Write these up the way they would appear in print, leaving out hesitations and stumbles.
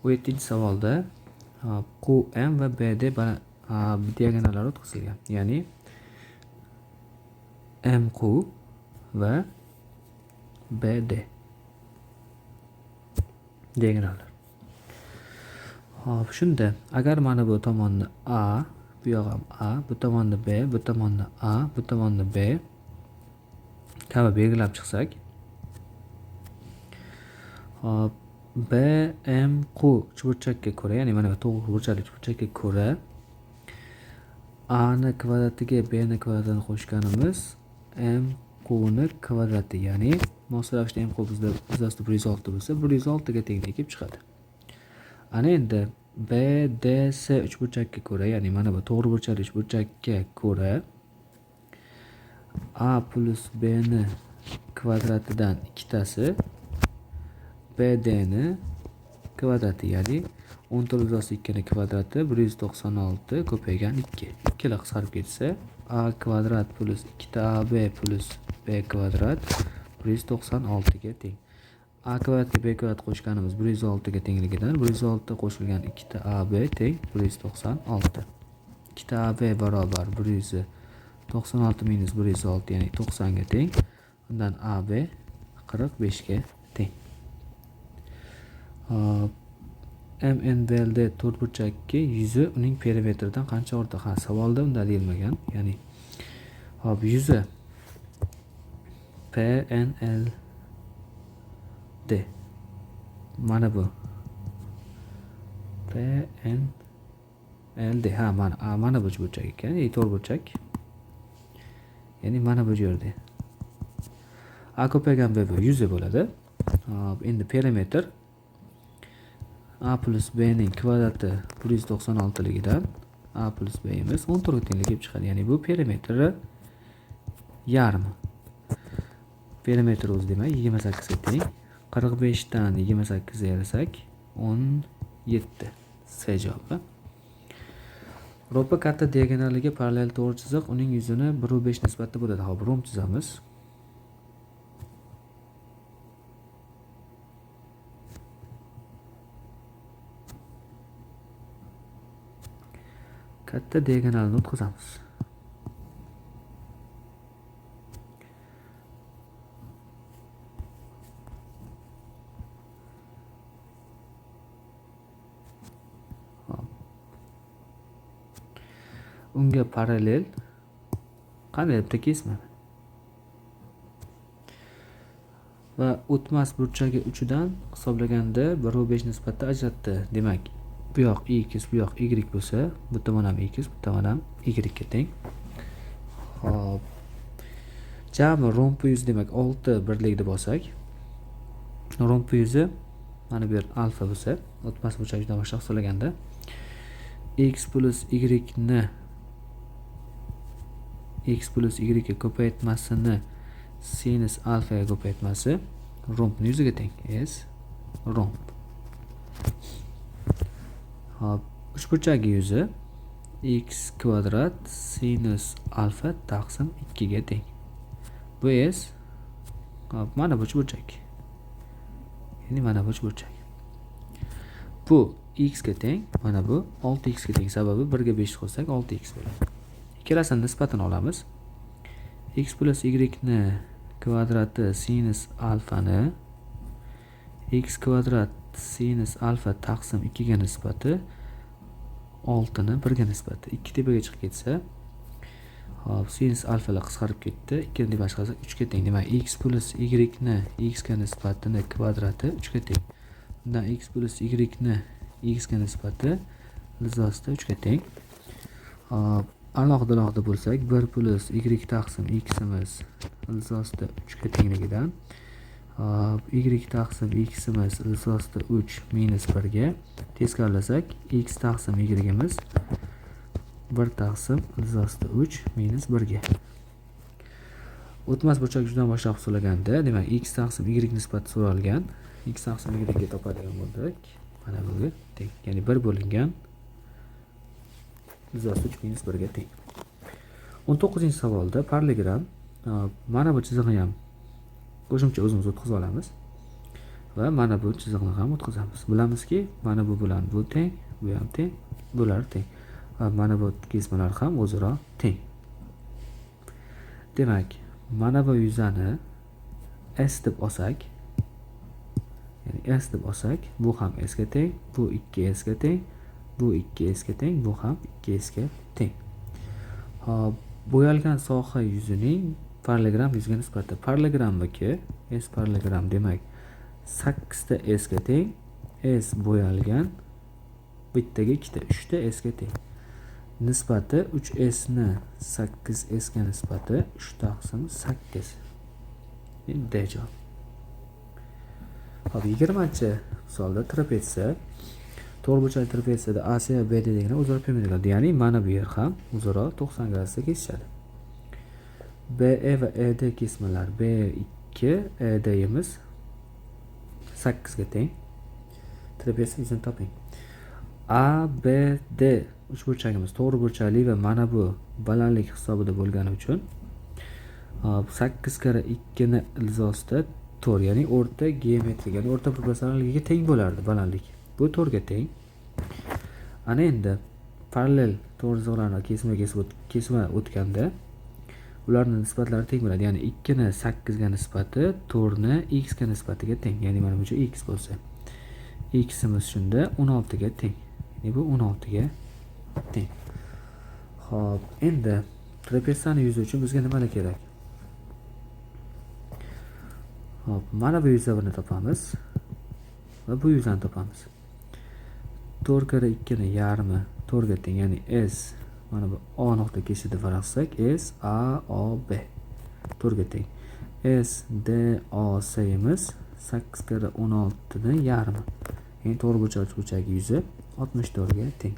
17-savolda QM va BD diagonallari o'tkazilgan. Ya'ni MQ va BD diagonallar. Hop, shunda agar mana bu tomonni A, bu yoq ham A, bu tomonni B, bu tomonni A, bu tomonni B kabi belgilab chiqsak, hop, BMQ uchburchakka ko'ra, ya'ni mana bu to'g'ri burchakli uchburchakka ko'ra A ni kvadratiga B ni kvadratini qo'shganimiz MQ ni kvadrati, ya'ni mos ravishda MQ bizda 106 bo'lsa, 106 ga teng kelib chiqadi. Ana endi BDS uchburchakka ko'ra, ya'ni mana bu to'g'ri burchakli uchburchakka ko'ra A plus B ni kvadratidan ikkitasi BD ni kvadrati, ya'ni 14+2 ni kvadrati 196 ko'paygan 2. Ikkala qisqarib ketsa A kvadrat plus 2AB plus B kvadrat 196 ga teng. A kvadratga B kvadrat qo'shganimiz 106 ga tengligidan 106 qo'shilgan 2AB teng 196. 2AB barobar 196 minus 106, ya'ni 90 ga teng. Undan AB 45 ga teng. MNBLD to'rtburchakki yuzi uning perimetridan qancha ortiq? Savolda unda deyilmagan. Ya'ni hop, yuzi PNLD mana bu PNLD mana bu burchak ekan, ya'ni to'rtburchak. Ya'ni mana bu yerda A ko'paygan B yuzi bo'ladi. Hop, endi perimetr A plus B ning kvadrati 196 ligidan A plus B imiz 14 ga tenglik kelib chiqadi. Ya'ni bu perimetri yarmi. Perimetr o'zi demak 28 ga teng. 45 dan 28 ga ayirsak 17. C javobi. Ro'pa katta diagonaliga parallel to'g'ri chiziq uning yuzini 1/5 nisbatda bo'ladi. Hop, rom chizamiz. Katta diagonalni o'tkazamiz. Unga parallel qanday deb kesmadi. Va o'tmas burchagi uchidan hisoblaganda 1/5 nisbatda ajratdi. Demak, bu yoq x, bu yoq y bo'lsa, bu tomon ham x, bu tomon ham y ga teng. Hop. Jami romb yuzi demak 6 birlik deb olsak, romb yuzi mana bu yer alfa bo'lsa, o'tmas burchagidan boshqa hisoblaganda x plus y ni x plus y ga ko'paytmasini sinus alfa ga ko'paytmasi rombning yuziga teng. S romb. Hop, uchburchagi yuzi x kvadrat sinus alfa taqsim 2 ga teng. Bu S hop, mana bu uchburchak. Ya'ni mana bu uchburchak. Bu x ga teng, mana bu 6x ga teng. Sababi 1 ga 5 qo'shsak 6x bo'ladi. Ikkalasining nisbatini olamiz. X plus y ni kvadrati sinus alfani x kvadrat sinus alfa taqsim 2 ga nisbati 6 ni 1 ga nisbati 2 tepaga chiqib ketsa, hop, sinus alfalar qisqarib ketdi. 2 ni tepaga chiqarsa 3 ga teng. Demak, x plus y ni x ga nisbatini kvadrati 3 ga teng. Undan x plus y ni x ga nisbati ilzosida 3 ga teng. Hop, alohida bo'lsak 1 plus y taqsim x imiz ilzosida 3 ga tengligidan y taqsim x imiz ilzosida 3 minus 1 ga teskarilasak x taqsim y imiz 1 taqsim ilzosida 3 minus 1 ga. O'tmas burchak yuzidan boshlab hisoblaganda, demak x taqsim y nisbati so'ralgan. X taqsim y ga topadigan bo'lsak, mana bunga teng. Ya'ni 1 bo'lingan ilzosida 3 minus 1 ga teng. 19-savolda parallelogram mana bu chizig'ini ham qo'shimcha o'zimiz o'tkazib olamiz. va mana bu chiziqni ham o'tkazamiz. Bilamizki, mana bu bilan bu teng, bu ham teng, bular teng. Va mana bu kesmalar ham o'zaro teng. Demak, mana bu yuzani S deb olsak, ya'ni S deb olsak, bu ham S ga teng, bu 2S ga teng, bu 2S ga teng, bu ham 2S ga teng. Hop, bo'yalgan soha yuzining parallelogram yuziga nisbati parallelogrammiki S parallelogram demak 8 ta S ga teng, S bo'yalgan bittaga 2 ta 3 ta S ga teng. Nisbati 3S ni 8S ga nisbati 3/8. Endi D javob. Hop, 20-chi misolda trapetsiya. To'rtburchak trapetsiyada AC va BD degani o'zaro perpendikullar. Ya'ni mana bu yer ham o'zaro 90 gradusda kesishadi. BE va ED kesmalar B2, ED'imiz 8 ga teng. Trapetsiya yuzini toping. ABD uchburchagimiz to'g'riburchakli va mana bu balandlik hisobida bo'lgani uchun 8 kara 2 ni ilzosida 4, ya'ni o'rta geometrik, ya'ni o'rta proporsionalligiga teng bo'lardi balandlik. Bu 4 ga teng. Ana endi parallel to'g'ri kesma o'tganda ularning nisbatlari teng bo'ladi. Ya'ni 2 ni 8 ga nisbati 4 ni x ga nisbatiga teng. Ya'ni mana buncha x bo'lsa, x'imiz shunda 16 ga teng. Ya'ni bu 16 ga teng. Xo'p, endi trapetsiyaning yuzi uchun bizga nimalar kerak? Hop, mana bu yuzlarni topamiz va bu yuzlarni topamiz. 4 kara 2 ni yarmi 4 ga teng, ya'ni S mana bu A nuqta kesishida farq qilsak S A O B 4 ga teng. S D O C imiz 8 kara 16 ni yarmi. Ya'ni to'rtburchak yuzi 64 ga teng.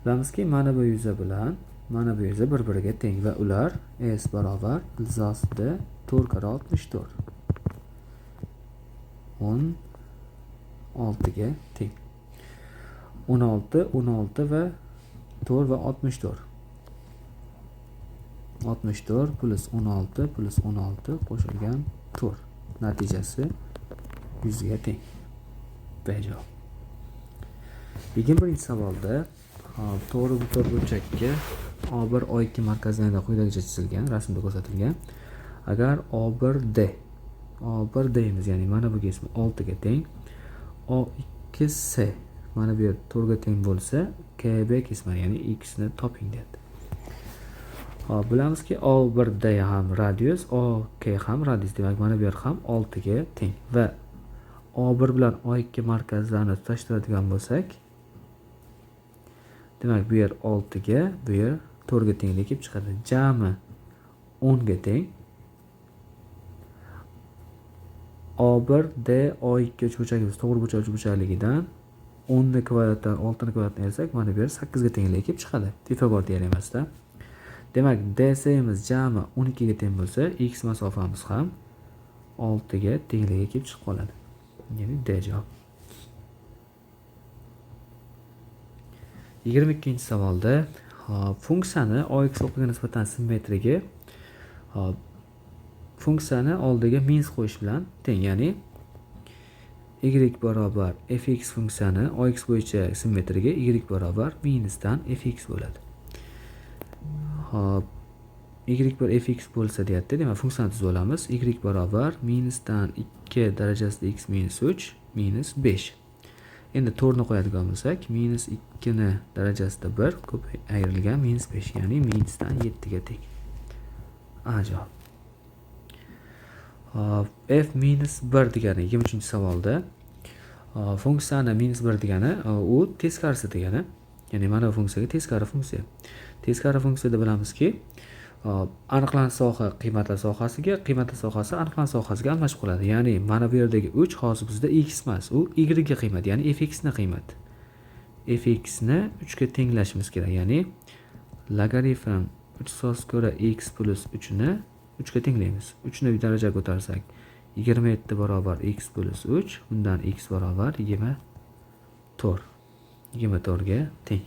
Bilamizki, mana bu yuzi bilan mana bu yuzi bir-biriga teng va ular S barobar ilzosida 4 kara 64. 16 ga teng. 16 va 4 va 64. 64 plus 16 plus 16 qo'shilgan 4. Natijasi 100 ga teng. B javob. 21-savolda to'rtburchakka O1 O2 markazlarida quyidagicha chizilgan, rasmda ko'rsatilgan. Agar O1D imiz, ya'ni mana bu kesma 6 ga teng, O2C mana bu yer 4 ga teng bo'lsa, KB kesma, ya'ni x ni toping deyapti. Hop, bilamizki O1D ham radius, OK ham radius, demak mana bu yer ham 6 ga teng va O1 bilan O2 markazlarini tutashtiradigan bo'lsak, demak bu yer 6 ga, bu yer 4 ga tenglik kelib chiqadi. Jami 10 ga teng. O1D O2 uchburchagimiz to'g'riburchak uchburchakligidan 10 ni kvadratdan 6 ni kvadratdan ayirsak, mana bu yer 8 ga tenglik kelib chiqadi. Pifagor teoremasida. Demak, DC imiz jami 12 ga teng bo'lsa, x masofamiz ham 6 ga tengligiga kelib chiqib qoladi. Ya'ni D javob. 22-savolda funksiyani OX o'qiga nisbatan simmetrigi funksiyani oldiga minus qo'yish bilan teng, ya'ni y barobar fx funksiyani OX bo'yicha simmetrigi y barobar minusdan fx bo'ladi. Hop, y bar fx bo'lsa deyapti, demak funksiyani tuzib olamiz. Y barobar minusdan 2 darajasida x minus 3 minus 5. Endi 4 ni qo'yadigan bo'lsak, minus 2 ni darajasida 1 ko'p ayrilgan minus 5, ya'ni minusdan 7 ga teng. A javob. F minus 1 degani 23-savolda funksiyani minus 1 degani u teskarisi degani, ya'ni mana bu funksiyaga teskari funksiya. Teskari funksiyada bilamizki, aniqlanish soha qiymatlar sohasiga, qiymatlar sohasi aniqlanish sohasiga almashib qoladi. Ya'ni mana bu yerdagi 3 hozir bizda x emas, u y ga qiymat, ya'ni fx ni qiymat. Fx ni 3 ga tenglashimiz kerak, ya'ni logaritm 3 so'z ko'ra x plus 3 ni 3 ga tenglaymiz. 3 ni darajaga ko'tarsak 27 barobar x plus 3, bundan x barobar 24. 24 ga teng.